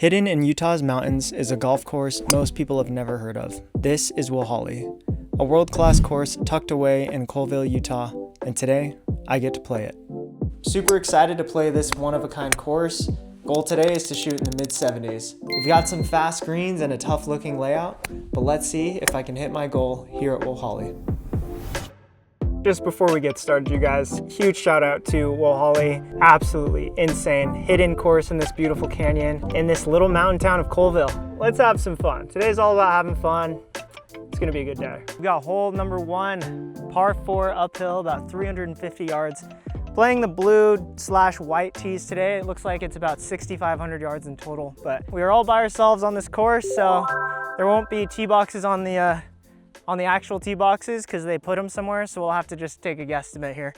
Hidden in Utah's mountains is a golf course most people have never heard of. This is Wohali, a world-class course tucked away in Coalville, Utah, and today I get to play it. Super excited to play this one-of-a-kind course. Goal today is to shoot in the mid-70s. We've got some fast greens and a tough-looking layout, but let's see if I can hit my goal here at Wohali. Just before we get started, you guys, huge shout out to Wohali. Absolutely insane hidden course in this beautiful canyon in this little mountain town of Coalville. Let's have some fun. Today's all about having fun. It's gonna be a good day. We got hole number 1, par 4 uphill, about 350 yards. Playing the blue/white tees today. It looks like it's about 6,500 yards in total, but we are all by ourselves on this course, so there won't be tee boxes on the actual tee boxes because they put them somewhere, so we'll have to just take a guesstimate here.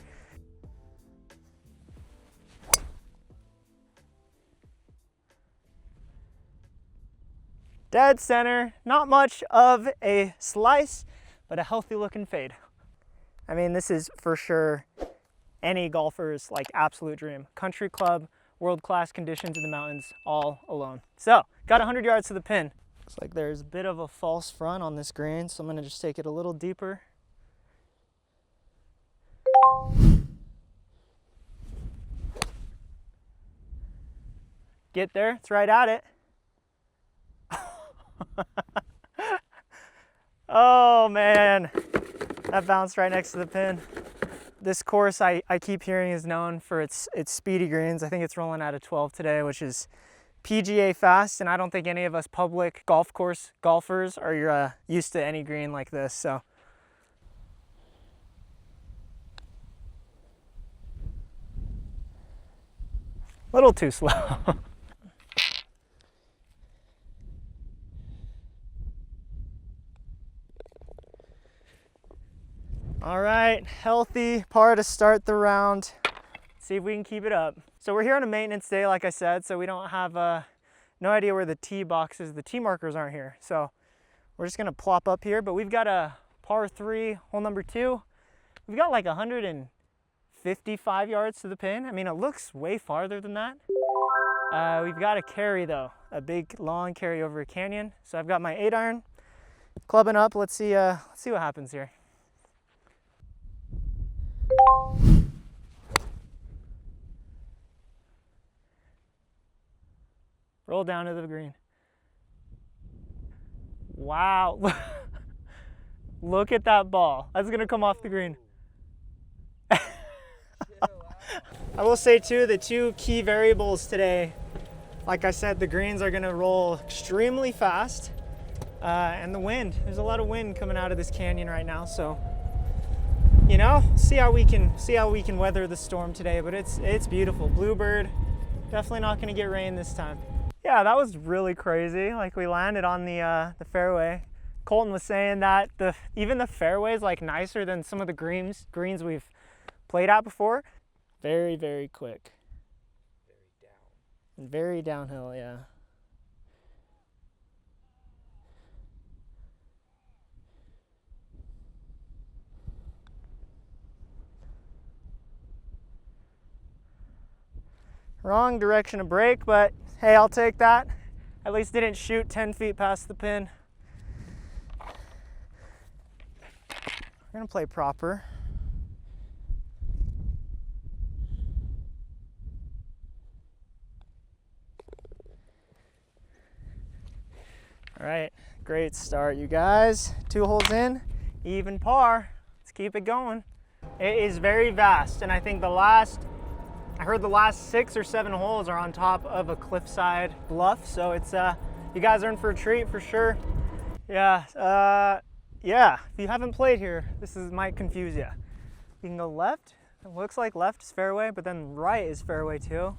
Dead center, not much of a slice, but a healthy looking fade. I mean, this is for sure any golfer's like absolute dream. Country club, world-class conditions in the mountains, all alone. So, got 100 yards to the pin. Looks like there's a bit of a false front on this green, so I'm gonna just take it a little deeper. Get there, it's right at it. Oh man, that bounced right next to the pin. This course I keep hearing is known for its speedy greens. I think it's rolling out of 12 today, which is PGA fast, and I don't think any of us public golf course golfers are used to any green like this, so. A little too slow. All right, healthy par to start the round. See if we can keep it up. So we're here on a maintenance day, like I said, so we don't have no idea where the tee boxes, the tee markers aren't here. So we're just gonna plop up here, but we've got a par 3, hole number 2. We've got like 155 yards to the pin. I mean, it looks way farther than that. We've got a carry though, a big long carry over a canyon. So I've got my 8-iron clubbing up. Let's see what happens here. Roll down to the green. Wow. Look at that ball. That's gonna come off the green. I will say too, the 2 key variables today, like I said, the greens are gonna roll extremely fast, and the wind. There's a lot of wind coming out of this canyon right now, so you know, see how we can weather the storm today. But it's beautiful. Bluebird, definitely not gonna get rain this time. Yeah, that was really crazy. Like, we landed on the fairway. Colton was saying that even the fairway is like nicer than some of the greens we've played at before. Very, very quick. Very downhill, yeah. Wrong direction to break, but hey, I'll take that. At least didn't shoot 10 feet past the pin. We're gonna play proper. All right, great start, you guys. 2 holes in, even par. Let's keep it going. It is very vast, and I think I heard the last 6 or 7 holes are on top of a cliffside bluff, so it's you guys are in for a treat for sure. Yeah, if you haven't played here, might confuse you. You can go left. It looks like left is fairway, but then right is fairway too.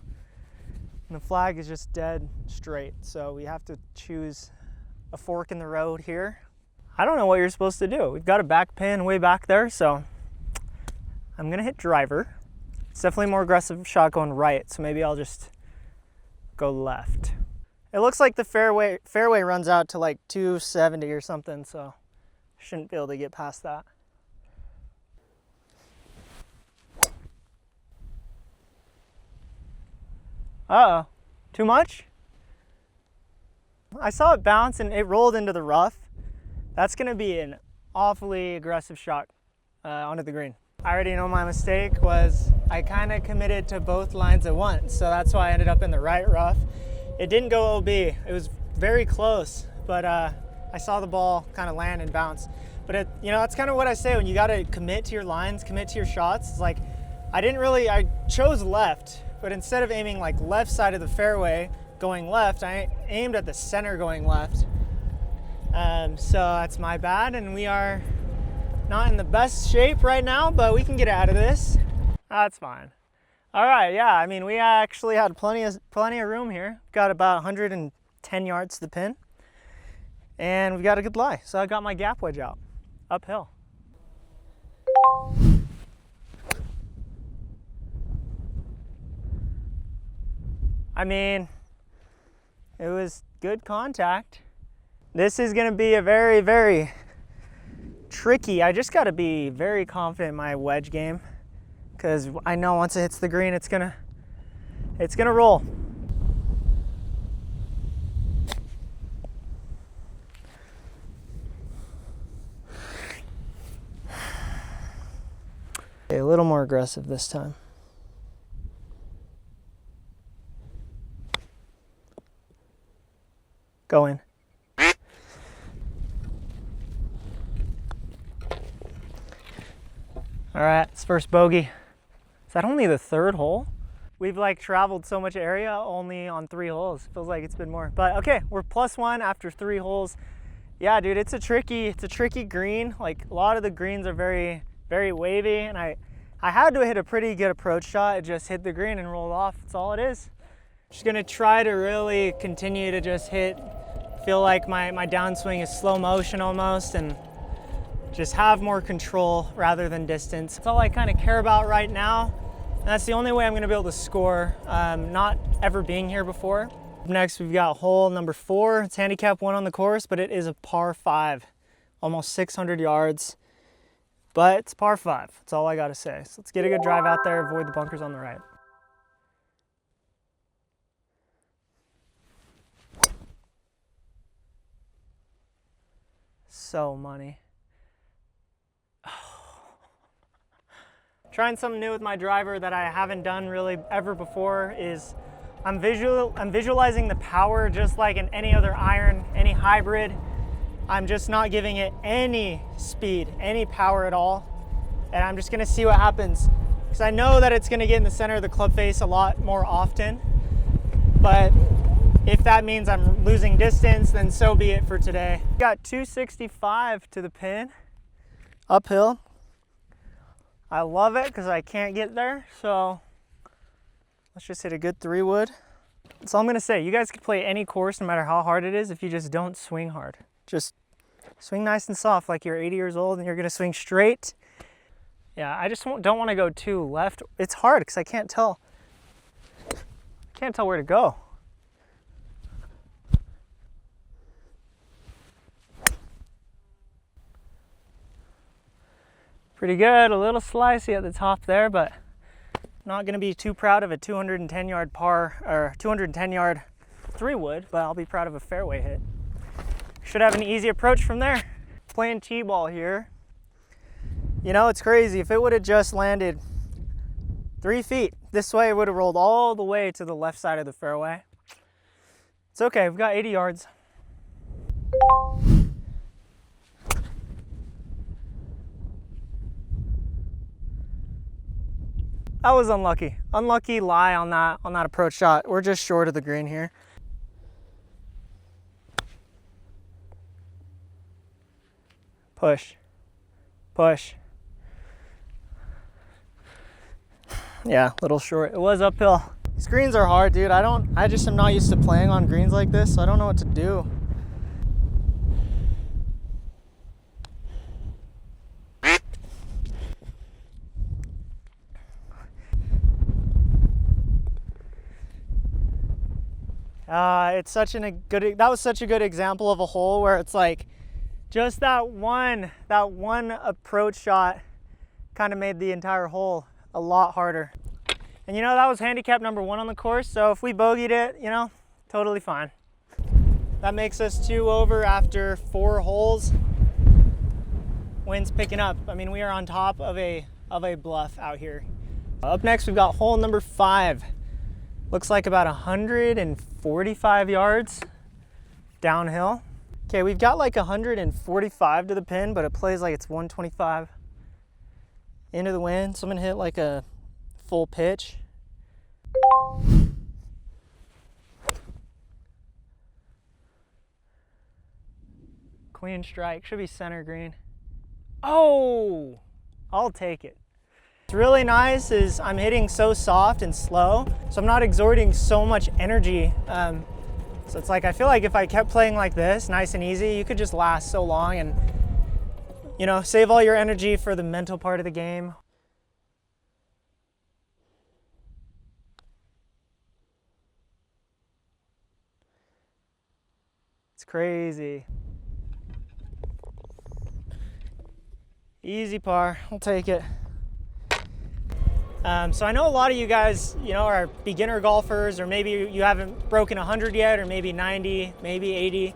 And the flag is just dead straight, so we have to choose a fork in the road here. I don't know what you're supposed to do. We've got a back pin way back there, so I'm gonna hit driver. It's definitely a more aggressive shot going right, so maybe I'll just go left. It looks like the fairway runs out to like 270 or something, so shouldn't be able to get past that. Uh-oh. Too much? I saw it bounce and it rolled into the rough. That's gonna be an awfully aggressive shot onto the green. I already know my mistake was I kind of committed to both lines at once, so that's why I ended up in the right rough. It didn't go OB. It was very close, but I saw the ball kind of land and bounce. But that's kind of what I say when you got to commit to your lines, commit to your shots. It's like I chose left, but instead of aiming like left side of the fairway going left, I aimed at the center going left. So that's my bad, and we are not in the best shape right now, but we can get out of this. That's fine. All right, yeah, I mean, we actually had plenty of room here. Got about 110 yards to the pin, and we got a good lie. So I got my gap wedge out, uphill. I mean, it was good contact. This is gonna be a very, very tricky. I just gotta be very confident in my wedge game, because I know once it hits the green, it's gonna roll. Okay, a little more aggressive this time. Go in. All right, it's first bogey. Is that only the third hole? We've like traveled so much area only on 3 holes. Feels like it's been more, but okay, we're +1 after 3 holes. Yeah, dude, it's a tricky green. Like a lot of the greens are very, very wavy, and I had to hit a pretty good approach shot. It just hit the green and rolled off. That's all it is. Just gonna try to really continue to just feel like my downswing is slow motion almost, and just have more control rather than distance. That's all I kind of care about right now. And that's the only way I'm gonna be able to score, not ever being here before. Next, we've got hole number 4. It's handicap 1 on the course, but it is a par 5, almost 600 yards, but it's par 5. That's all I gotta say. So let's get a good drive out there, avoid the bunkers on the right. So money. Trying something new with my driver that I haven't done really ever before is I'm visualizing the power just like in any other iron, any hybrid. I'm just not giving it any speed, any power at all. And I'm just gonna see what happens. Because I know that it's gonna get in the center of the club face a lot more often. But if that means I'm losing distance, then so be it for today. Got 265 to the pin, uphill. I love it because I can't get there, so let's just hit a good 3-wood. That's all I'm gonna say. You guys could play any course no matter how hard it is if you just don't swing hard. Just swing nice and soft like you're 80 years old and you're gonna swing straight. Yeah, I just don't want to go too left. It's hard because I can't tell where to go. Pretty good, a little slicey at the top there, but not gonna be too proud of a 210 yard par, or 210 yard 3-wood, but I'll be proud of a fairway hit. Should have an easy approach from there. Playing T-ball here. You know, it's crazy. If it would have just landed 3 feet this way, it would have rolled all the way to the left side of the fairway. It's okay, we've got 80 yards. That was unlucky. Unlucky lie on that approach shot. We're just short of the green here. Push. Push. Yeah, little short. It was uphill. These greens are hard, dude. I just am not used to playing on greens like this, so I don't know what to do. That was such a good example of a hole where it's like just that one approach shot kind of made the entire hole a lot harder. And you know, that was handicap number 1 on the course, so if we bogeyed it, you know, totally fine. That makes us 2 over after 4 holes. Wind's picking up. I mean, we are on top of a bluff out here. Up next, we've got hole number 5. Looks like about 145 yards downhill. Okay, we've got like 145 to the pin, but it plays like it's 125 into the wind. So I'm gonna hit like a full pitch. Clean strike, should be center green. Oh, I'll take it. What's really nice is I'm hitting so soft and slow, so I'm not exerting so much energy. So it's like, I feel like if I kept playing like this, nice and easy, you could just last so long and, you know, save all your energy for the mental part of the game. It's crazy. Easy par, I'll take it. So I know a lot of you guys, you know, are beginner golfers, or maybe you haven't broken 100 yet, or maybe 90, maybe 80.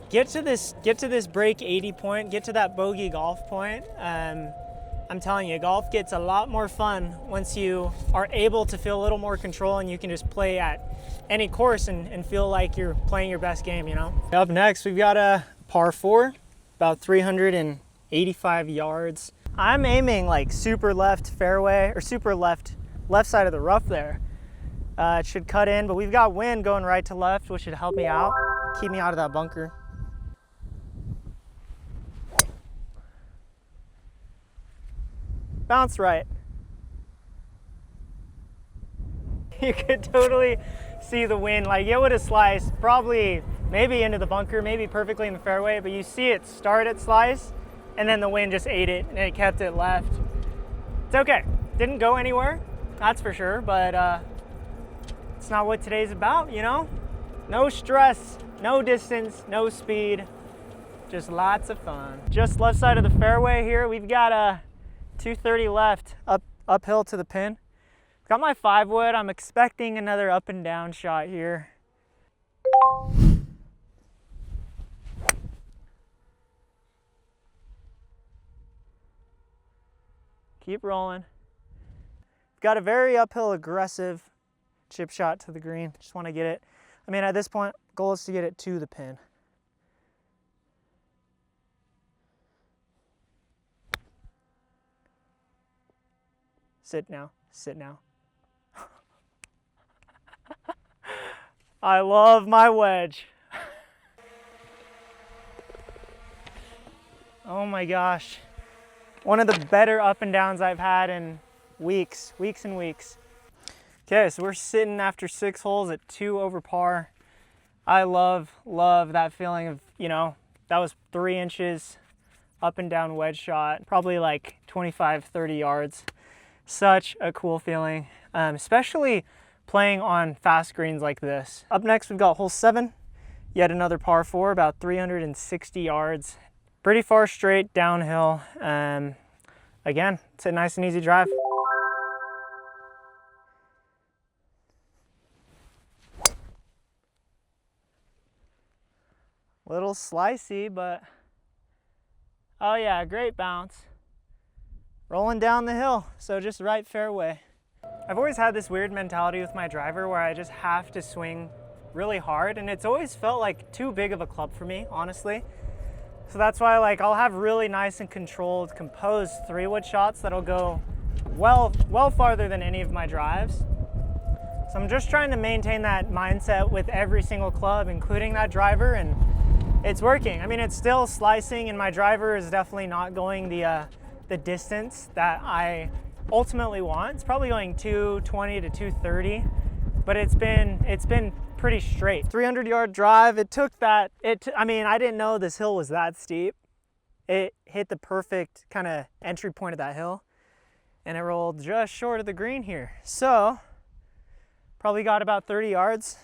Get to this break 80 point, get to that bogey golf point. I'm telling you, golf gets a lot more fun once you are able to feel a little more control and you can just play at any course and feel like you're playing your best game, you know? Up next, we've got a par 4, about 385 yards. I'm aiming like super left fairway, or super left side of the rough there. It should cut in, but we've got wind going right to left, which should help me out, keep me out of that bunker. Bounce right. You could totally see the wind, like it would have sliced probably maybe into the bunker, maybe perfectly in the fairway, but you see it start at slice and then the wind just ate it and it kept it left. It's okay, didn't go anywhere, that's for sure, but it's not what today's about, you know? No stress, no distance, no speed, just lots of fun. Just left side of the fairway here, we've got a 230 left, uphill to the pin. Got my 5-wood. I'm expecting another up and down shot here. Keep rolling. Got a very uphill, aggressive chip shot to the green. Just want to get it. I mean, at this point, goal is to get it to the pin. Sit now, sit now. I love my wedge. Oh my gosh. One of the better up and downs I've had in weeks and weeks. Okay, so we're sitting after 6 holes at 2 over par. I love that feeling of, you know, that was 3 inches up and down wedge shot, probably like 25, 30 yards. Such a cool feeling, especially playing on fast greens like this. Up next, we've got hole 7, yet another par 4, about 360 yards. Pretty far straight downhill. Again, it's a nice and easy drive. Little slicey, but oh yeah, great bounce. Rolling down the hill, so just right fairway. I've always had this weird mentality with my driver where I just have to swing really hard, and it's always felt like too big of a club for me, honestly. So that's why, like, I'll have really nice and controlled, composed 3-wood shots that'll go well farther than any of my drives. So I'm just trying to maintain that mindset with every single club, including that driver, and it's working. I mean, it's still slicing, and my driver is definitely not going the distance that I ultimately want. It's probably going 220 to 230, but it's been pretty straight. 300-yard drive. It took that. I mean, I didn't know this hill was that steep. It hit the perfect kind of entry point of that hill, and it rolled just short of the green here. So probably got about 30 yards.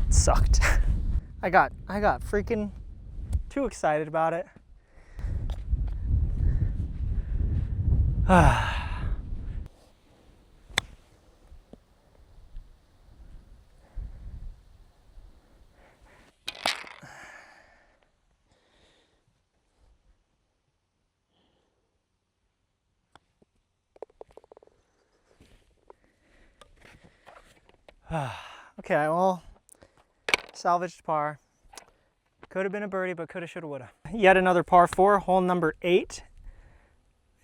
Sucked. I got freaking too excited about it. Okay, well, salvaged par. Could have been a birdie, but coulda, shoulda, woulda. Yet another par 4, hole number 8.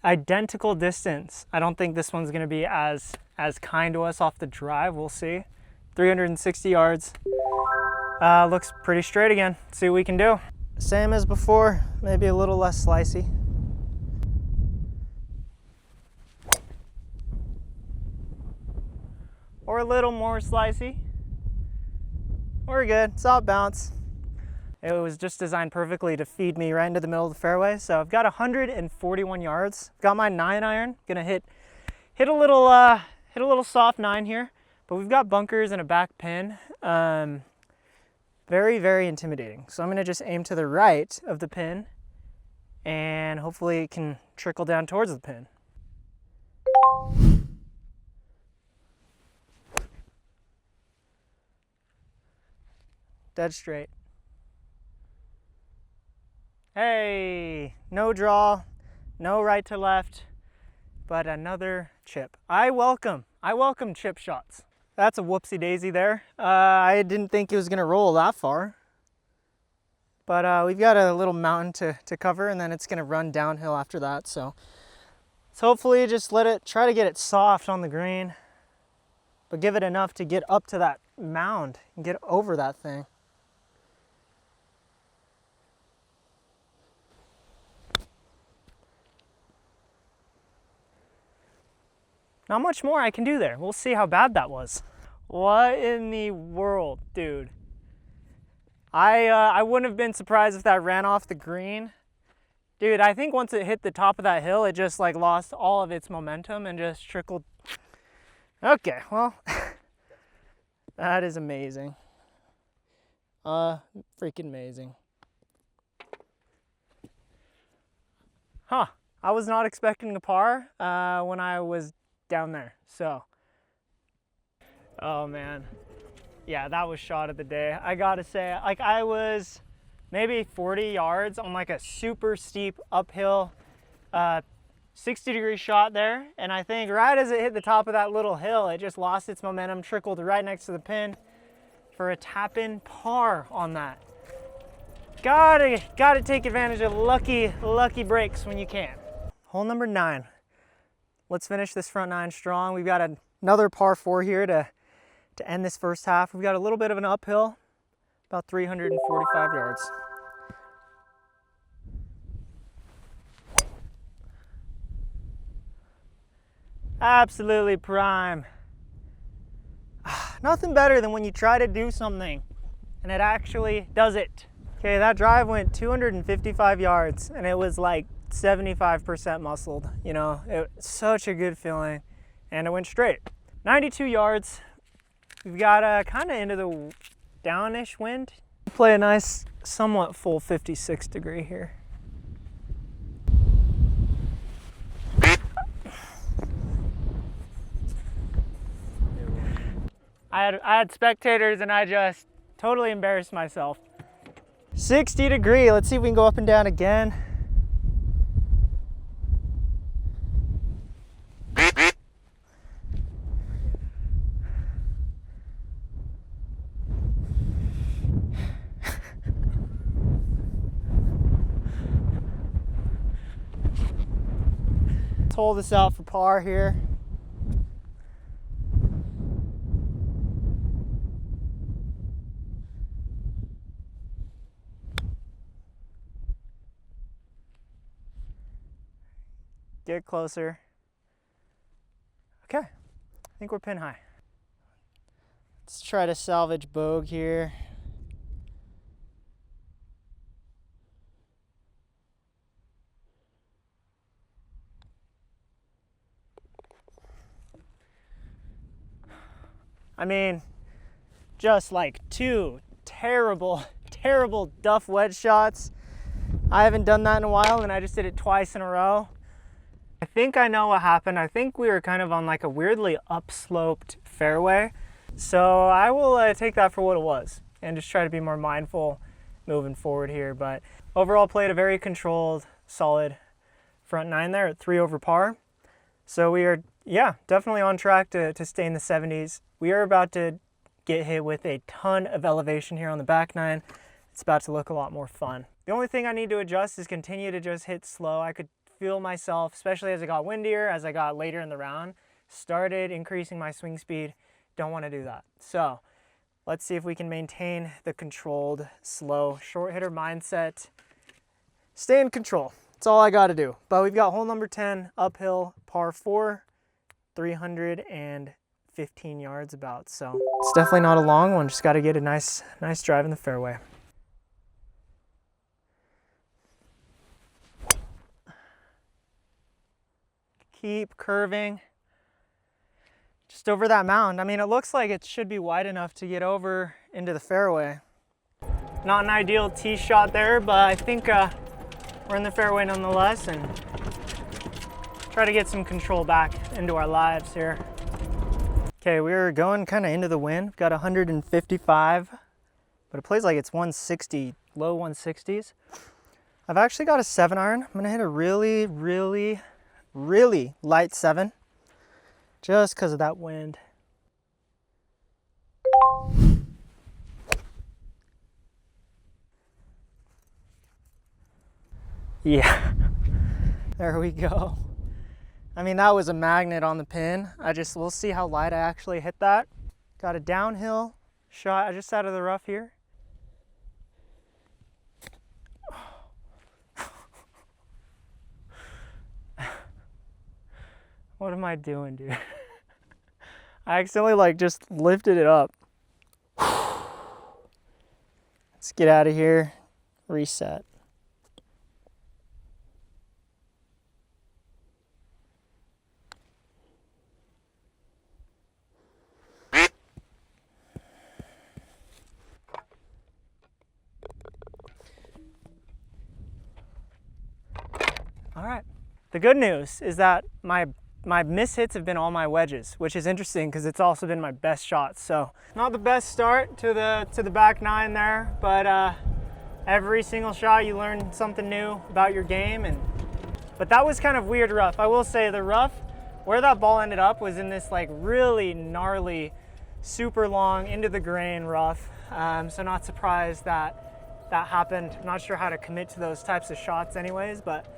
Identical distance. I don't think this one's gonna be as kind to us off the drive. We'll see. 360 yards. Looks pretty straight again. Let's see what we can do. Same as before, maybe a little less slicey. Or a little more slicey. We're good, solid bounce. It was just designed perfectly to feed me right into the middle of the fairway. So I've got 141 yards. Got my 9-iron. Gonna hit a little soft 9 here, but we've got bunkers and a back pin. Very, very intimidating. So I'm gonna just aim to the right of the pin and hopefully it can trickle down towards the pin. Dead straight. Hey, no draw, no right to left, but another chip. I welcome chip shots. That's a whoopsie daisy there. I didn't think it was gonna roll that far, but we've got a little mountain to cover, and then it's gonna run downhill after that. So let's hopefully just try to get it soft on the green, but give it enough to get up to that mound and get over that thing. Not much more I can do there. We'll see how bad that was. What in the world, dude? I wouldn't have been surprised if that ran off the green. Dude, I think once it hit the top of that hill, it just like lost all of its momentum and just trickled. Okay, well, that is amazing. Freaking amazing. Huh, I was not expecting a par when I was down there, so. Oh man, yeah, that was shot of the day. I gotta say, like I was maybe 40 yards on like a super steep uphill 60-degree shot there, and I think right as it hit the top of that little hill, it just lost its momentum, trickled right next to the pin for a tap-in par on that. Gotta take advantage of lucky breaks when you can. Hole number 9. Let's finish this front 9 strong. We've got another par 4 here to end this first half. We've got a little bit of an uphill, about 345 yards. Absolutely prime. Nothing better than when you try to do something and it actually does it. Okay, that drive went 255 yards and it was like 75% muscled, you know, it's such a good feeling, and it went straight. 92 yards. We've got kind of into the downish wind. Play a nice, somewhat full 56 degree here. I had spectators and I just totally embarrassed myself. 60 degree. Let's see if we can go up and down again. Let's hold this out for par here. Get closer. Okay, I think we're pin high. Let's try to salvage bogue here. I mean, just like 2 terrible duff wedge shots. I haven't done that in a while, and I just did it twice in a row. I think I know what happened. I think we were kind of on like a weirdly upsloped fairway. So I will take that for what it was and just try to be more mindful moving forward here. But overall played a very controlled, solid front nine there at 3 over par. So we are, yeah, definitely on track to stay in the 70s. We are about to get hit with a ton of elevation here on the back nine. It's about to look a lot more fun. The only thing I need to adjust is continue to just hit slow. I could feel myself, especially as it got windier, as I got later in the round, started increasing my swing speed. Don't want to do that. So let's see if we can maintain the controlled, slow, short hitter mindset. Stay in control. That's all I got to do. But we've got hole number 10, uphill, par 4, 315 yards about. So it's definitely not a long one. Just got to get a nice drive in the fairway. Keep curving just over that mound. I mean, it looks like it should be wide enough to get over into the fairway. Not an ideal tee shot there, but I think we're in the fairway nonetheless and try to get some control back into our lives here. Okay, we're going kind of into the wind. We've got 155, but it plays like it's 160, low 160s. I've actually got a 7-iron. I'm gonna hit a really light 7 just because of that wind. Yeah, there we go. I mean, that was a magnet on the pin. We'll see how light I actually hit that. Got a downhill shot just out of the rough here. What am I doing, dude? I accidentally like just lifted it up. Let's get out of here. Reset. All right. The good news is that my miss hits have been all my wedges, which is interesting because it's also been my best shots. So not the best start to the back nine there, but every single shot you learn something new about your game. But that was kind of weird rough. I will say the rough, where that ball ended up was in this like really gnarly, super long into the grain rough. So not surprised that happened. I'm not sure how to commit to those types of shots anyways, but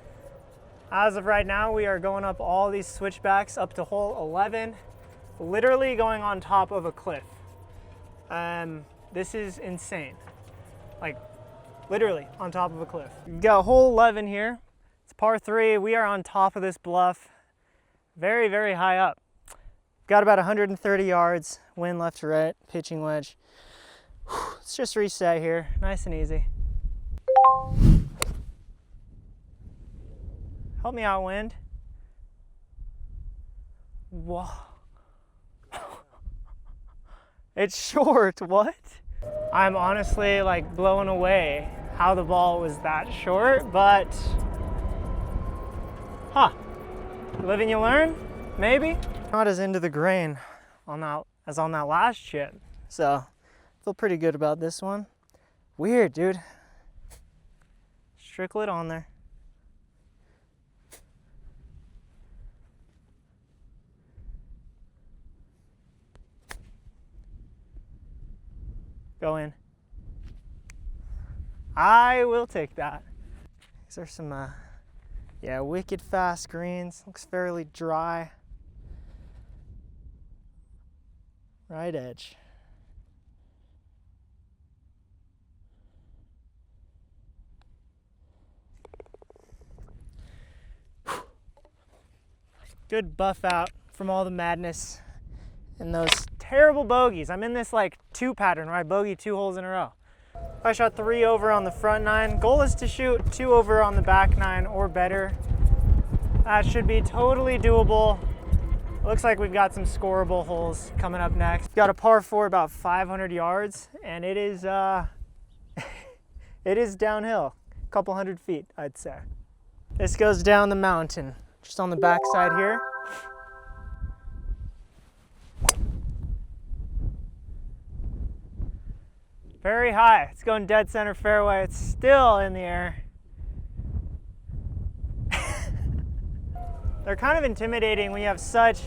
as of right now, we are going up all these switchbacks up to hole 11, literally going on top of a cliff. This is insane. Like, literally on top of a cliff. We've got hole 11 here. It's par 3. We are on top of this bluff, very, very high up. Got about 130 yards, wind left to right, pitching wedge. Let's just reset here, nice and easy. Help me out, wind. Whoa. It's short, what? I'm honestly like blown away how the ball was that short, but live and you learn, maybe? Not as into the grain on that as on that last chip, so I feel pretty good about this one. Weird, dude. Stricklet on there. Go in. I will take that. These are some, yeah, wicked fast greens. Looks fairly dry. Right edge. Good buff out from all the madness and those terrible bogeys. I'm in this like 2 pattern where I bogey 2 holes in a row. I shot 3 over on the front 9. Goal is to shoot 2 over on the back 9 or better. That should be totally doable. Looks like we've got some scoreable holes coming up next. Got a par 4 about 500 yards, and it is it is downhill, a couple hundred feet, I'd say. This goes down the mountain just on the back side here. Very high. It's going dead center fairway. It's still in the air. They're kind of intimidating when you have such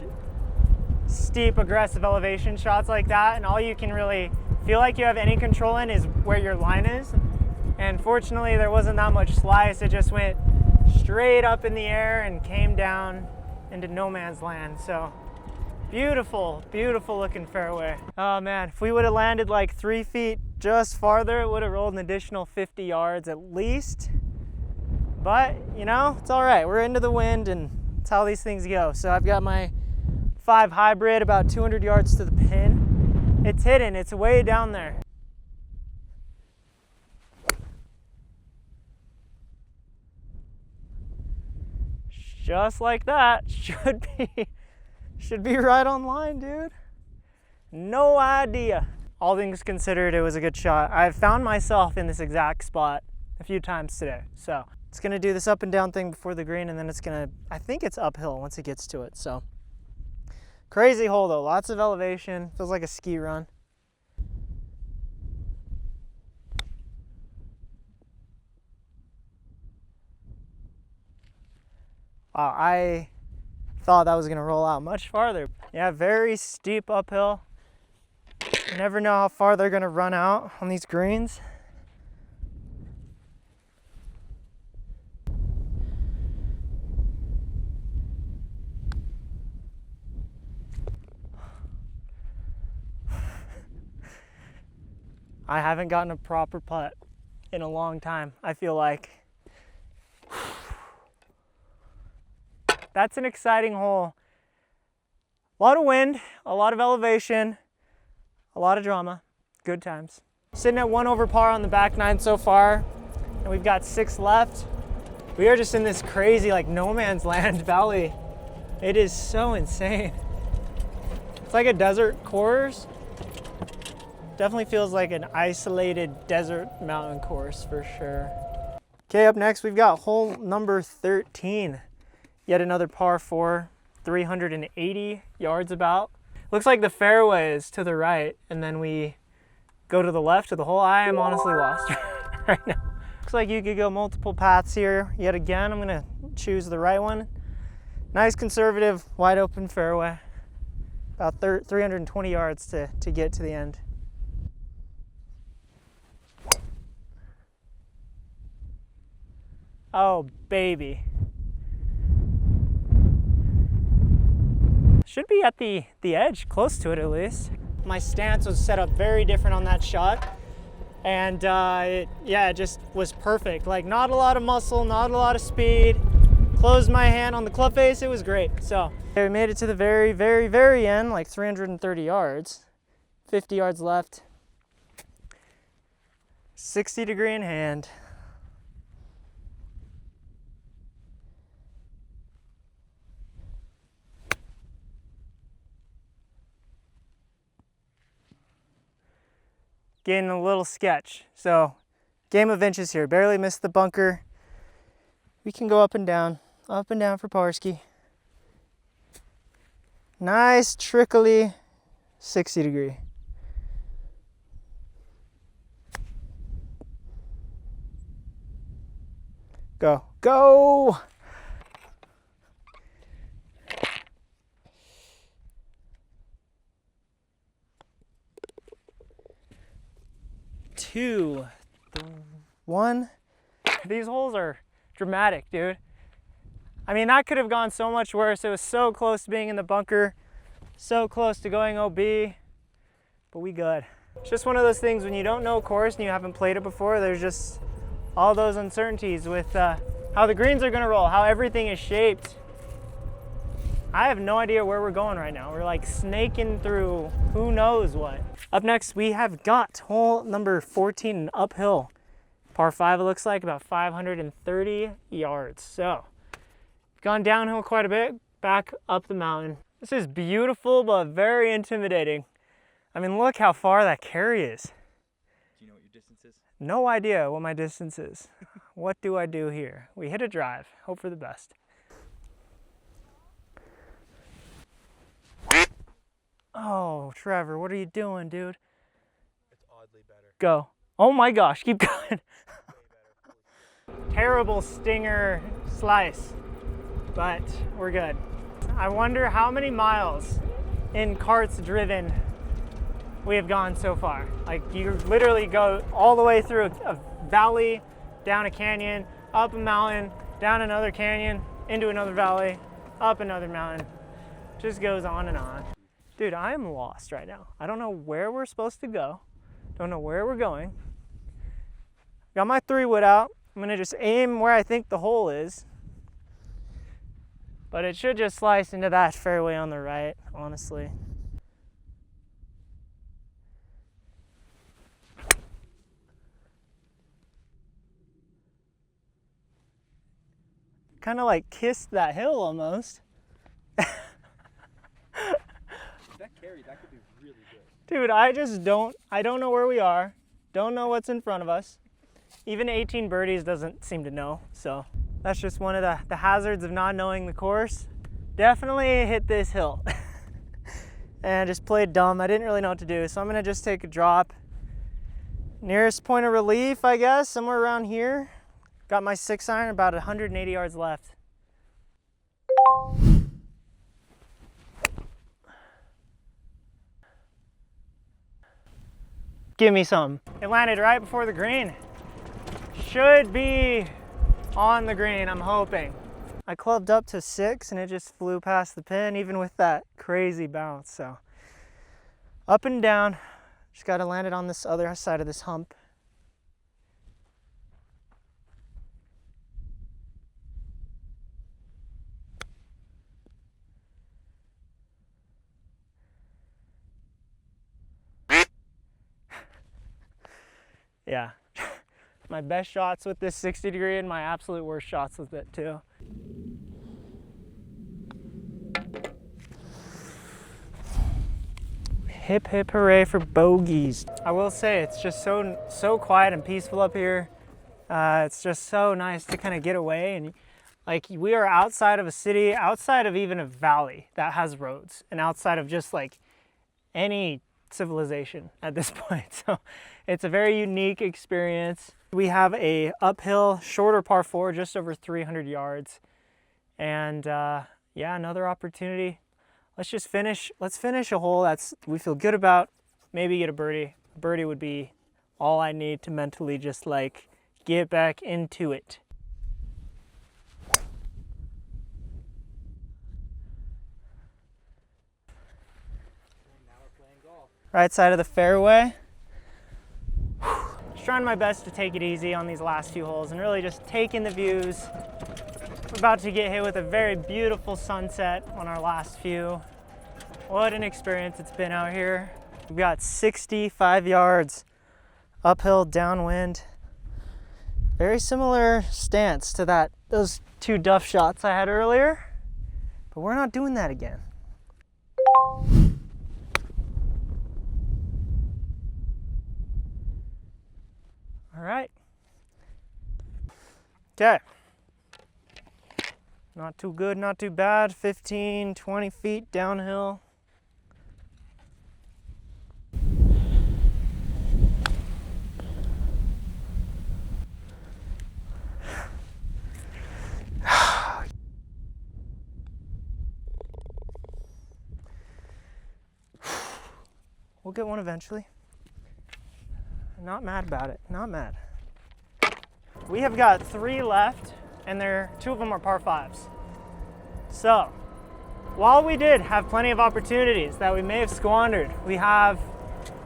steep, aggressive elevation shots like that, and all you can really feel like you have any control in is where your line is. And fortunately, there wasn't that much slice. It just went straight up in the air and came down into no man's land. So beautiful, beautiful looking fairway. Oh man, if we would have landed like 3 feet just farther, it would have rolled an additional 50 yards at least. But you know, it's all right. We're into the wind, and that's how these things go. So I've got my 5 hybrid about 200 yards to the pin. It's hidden, it's way down there. Just like that. Should be right on line, dude. No idea. All things considered, it was a good shot. I've found myself in this exact spot a few times today. So it's gonna do this up and down thing before the green, and then it's gonna, I think it's uphill once it gets to it. So crazy hole though, lots of elevation. Feels like a ski run. Wow, I thought that was gonna roll out much farther. Yeah, very steep uphill. You never know how far they're gonna run out on these greens. I haven't gotten a proper putt in a long time, I feel like. That's an exciting hole. A lot of wind, a lot of elevation, a lot of drama, good times. Sitting at 1 over par on the back 9 so far, and we've got 6 left. We are just in this crazy like no man's land valley. It is so insane. It's like a desert course. Definitely feels like an isolated desert mountain course for sure. Okay, up next we've got hole number 13. Yet another par 4, 380 yards about. Looks like the fairway is to the right, and then we go to the left of the hole. I am honestly lost right now. Looks like you could go multiple paths here. Yet again, I'm gonna choose the right one. Nice conservative, wide open fairway. About 320 yards to get to the end. Oh, baby. Should be at the edge, close to it at least. My stance was set up very different on that shot. And it just was perfect. Like not a lot of muscle, not a lot of speed. Closed my hand on the club face, it was great. So we made it to the very, very, very end, like 330 yards. 50 yards left. 60 degree in hand. Getting a little sketch. So game of inches here. Barely missed the bunker. We can go up and down for Parski. Nice trickly 60 degree. Go, go! Two, one. These holes are dramatic, dude. I mean, that could have gone so much worse. It was so close to being in the bunker, so close to going OB, but we good. It's just one of those things when you don't know a course and you haven't played it before, there's just all those uncertainties with how the greens are gonna roll, how everything is shaped. I have no idea where we're going right now. We're like snaking through who knows what. Up next, we have got hole number 14, an uphill. Par 5, it looks like, about 530 yards. So, gone downhill quite a bit, back up the mountain. This is beautiful, but very intimidating. I mean, look how far that carry is. Do you know what your distance is? No idea what my distance is. What do I do here? We hit a drive, hope for the best. Trevor, what are you doing, dude? It's oddly better. Go. Oh my gosh, keep going. Way better. Terrible stinger slice, but we're good. I wonder how many miles in carts driven we have gone so far. Like, you literally go all the way through a valley, down a canyon, up a mountain, down another canyon, into another valley, up another mountain. Just goes on and on. Dude, I am lost right now. I don't know where we're supposed to go. Don't know where we're going. Got my 3-wood out. I'm gonna just aim where I think the hole is. But it should just slice into that fairway on the right, honestly. Kind of like kissed that hill almost. If that carried, that could be really good. Dude, I don't know where we are. Don't know what's in front of us. Even 18 birdies doesn't seem to know, so that's just one of the hazards of not knowing the course. Definitely hit this hill and just played dumb. I didn't really know what to do, so I'm gonna just take a drop. Nearest point of relief, I guess, somewhere around here. Got my 6-iron, about 180 yards left. Give me some. It landed right before the green. Should be on the green, I'm hoping. I clubbed up to 6 and it just flew past the pin, even with that crazy bounce. So up and down, just gotta land it on this other side of this hump. Yeah, my best shots with this 60 degree and my absolute worst shots with it too. Hip hip hooray for bogeys. I will say it's just so quiet and peaceful up here. It's just so nice to kind of get away, and like, we are outside of a city, outside of even a valley that has roads, and outside of just like any civilization at this point. So it's a very unique experience. We have a uphill, shorter par 4, just over 300 yards. And yeah, another opportunity. Let's finish a hole that's we feel good about, maybe get a birdie. A birdie would be all I need to mentally just like get back into it. Right side of the fairway. Just trying my best to take it easy on these last few holes and really just take in the views. We're about to get hit with a very beautiful sunset on our last few. What an experience it's been out here. We've got 65 yards uphill, downwind. Very similar stance to those 2 duff shots I had earlier, but we're not doing that again. All right. Okay. Not too good, not too bad. 15, 20 feet downhill. We'll get one eventually. Not mad about it, not mad. We have got 3 left, and 2 of them are par 5s. So, while we did have plenty of opportunities that we may have squandered, we have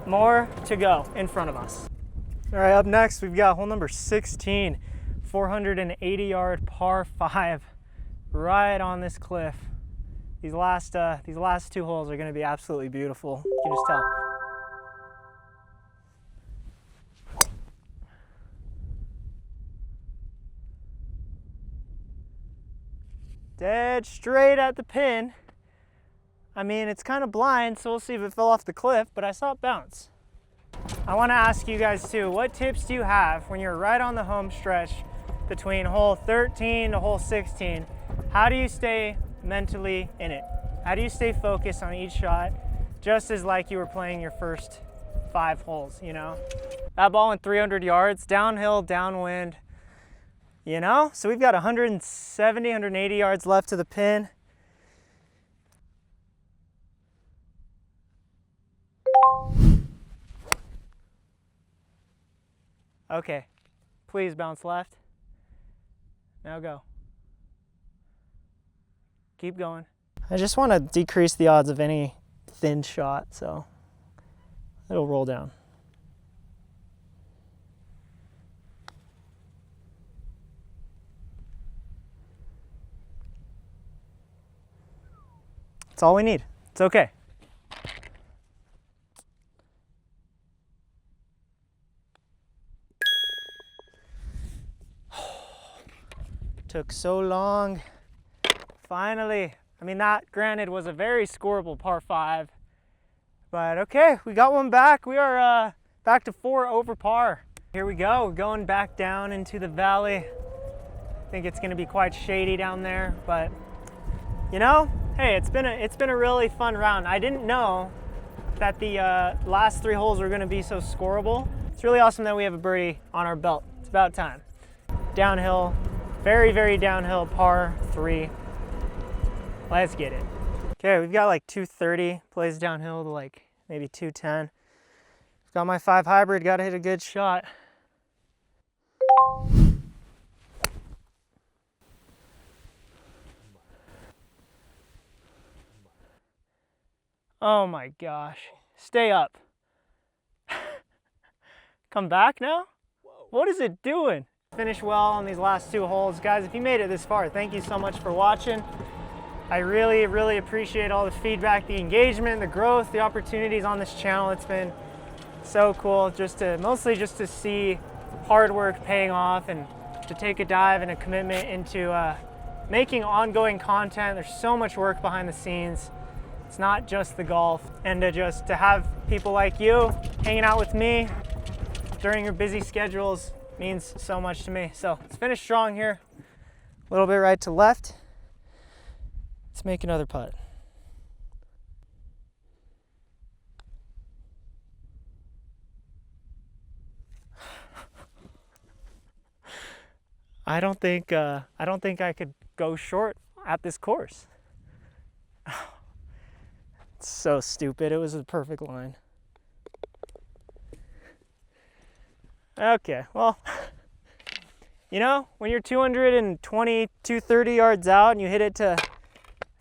more to go in front of us. All right, up next, we've got hole number 16, 480-yard par 5, right on this cliff. These last 2 holes are gonna be absolutely beautiful. You can just tell. Dead straight at the pin. I mean, it's kind of blind, so we'll see if it fell off the cliff, but I saw it bounce. I want to ask you guys too, what tips do you have when you're right on the home stretch between hole 13 to hole 16? How do you stay mentally in it? How do you stay focused on each shot? just as like you were playing your first 5 holes, you know? That ball went 300 yards, downhill, downwind, you know? So we've got 170, 180 yards left to the pin. Okay, please bounce left. Now go. Keep going. I just want to decrease the odds of any thin shot, so it'll roll down. That's all we need. It's okay. Took so long. Finally. I mean, that granted was a very scoreable par 5, but okay, we got one back. We are back to 4 over par. Here we go. We're going back down into the valley. I think it's going to be quite shady down there, but you know, hey, it's been a really fun round. I didn't know that the last 3 holes were going to be so scoreable. It's really awesome that we have a birdie on our belt. It's about time. Downhill, very, very downhill, par 3. Let's get it. Okay, we've got like 230, plays downhill to like maybe 210. Got my 5 hybrid, gotta hit a good shot. Oh my gosh, stay up. Come back now? Whoa. What is it doing? Finish well on these last 2 holes. Guys, if you made it this far, thank you so much for watching. I really, really appreciate all the feedback, the engagement, the growth, the opportunities on this channel. It's been so cool mostly just to see hard work paying off and to take a dive and a commitment into making ongoing content. There's so much work behind the scenes. It's not just the golf. And to have people like you hanging out with me during your busy schedules means so much to me. So let's finish strong here. A little bit right to left. Let's make another putt. I don't think I could go short at this course. It's so stupid. It was a perfect line. Okay, well, you know, when you're 220, 230 yards out and you hit it to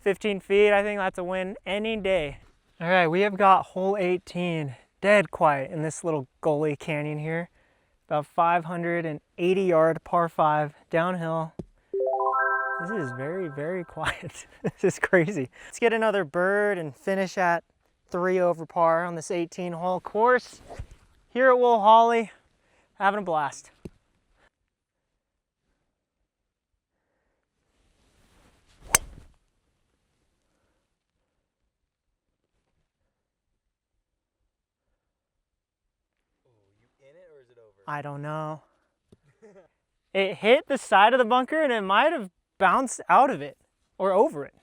15 feet, I think that's a win any day. All right, we have got hole 18 dead quiet in this little gully canyon here. About 580 yard par 5 downhill. This is very, very quiet. This is crazy. Let's get another bird and finish at 3 over par on this 18 hole course here at Wohali. Having a blast. I don't know. It hit the side of the bunker and it might have bounced out of it or over it.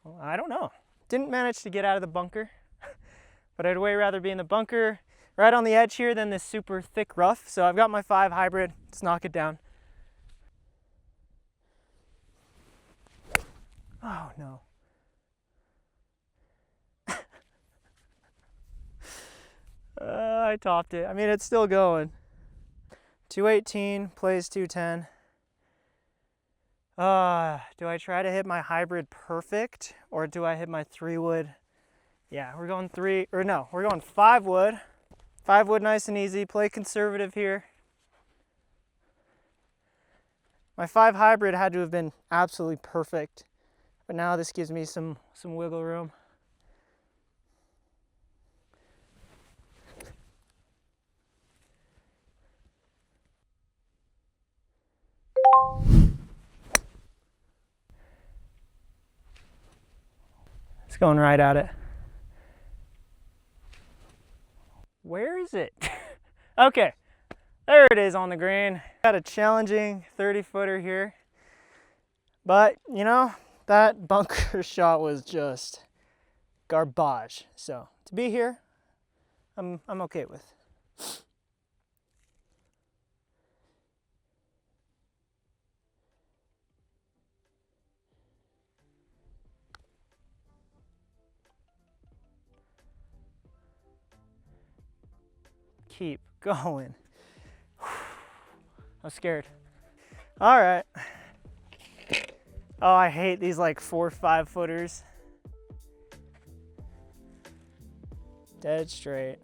Well, I don't know. Didn't manage to get out of the bunker, but I'd way rather be in the bunker right on the edge here than this super thick rough. So I've got my 5 hybrid. Let's knock it down. Oh no. I topped it. I mean, it's still going. 218, plays 210. Do I try to hit my hybrid perfect or do I hit my 3 wood? Yeah, we're going 5 wood. 5 wood nice and easy, play conservative here. My 5 hybrid had to have been absolutely perfect, but now this gives me some wiggle room. It's going right at it. Where is it? Okay, there it is on the green. Got a challenging 30-footer here. But, you know, that bunker shot was just garbage. So to be here, I'm okay with. Keep going. I'm scared. All right. Oh, I hate these like 4 or 5 footers. Dead straight.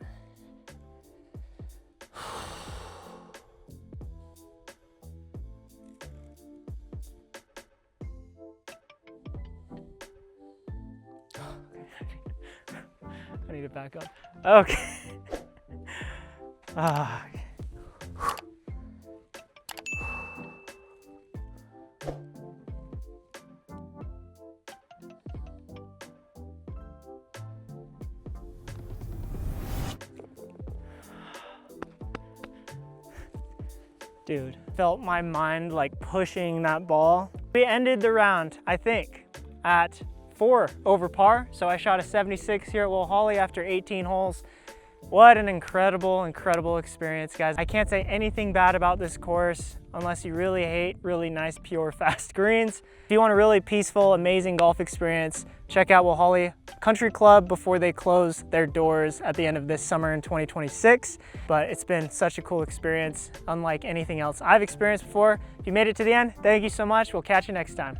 I need to back up. Okay. Ah. Dude, felt my mind like pushing that ball. We ended the round, I think, at 4 over par. So I shot a 76 here at Wohali after 18 holes. What an incredible, incredible experience, guys. I can't say anything bad about this course unless you really hate really nice, pure, fast greens. If you want a really peaceful, amazing golf experience, check out Wohali Country Club before they close their doors at the end of this summer in 2026. But it's been such a cool experience, unlike anything else I've experienced before. If you made it to the end, thank you so much. We'll catch you next time.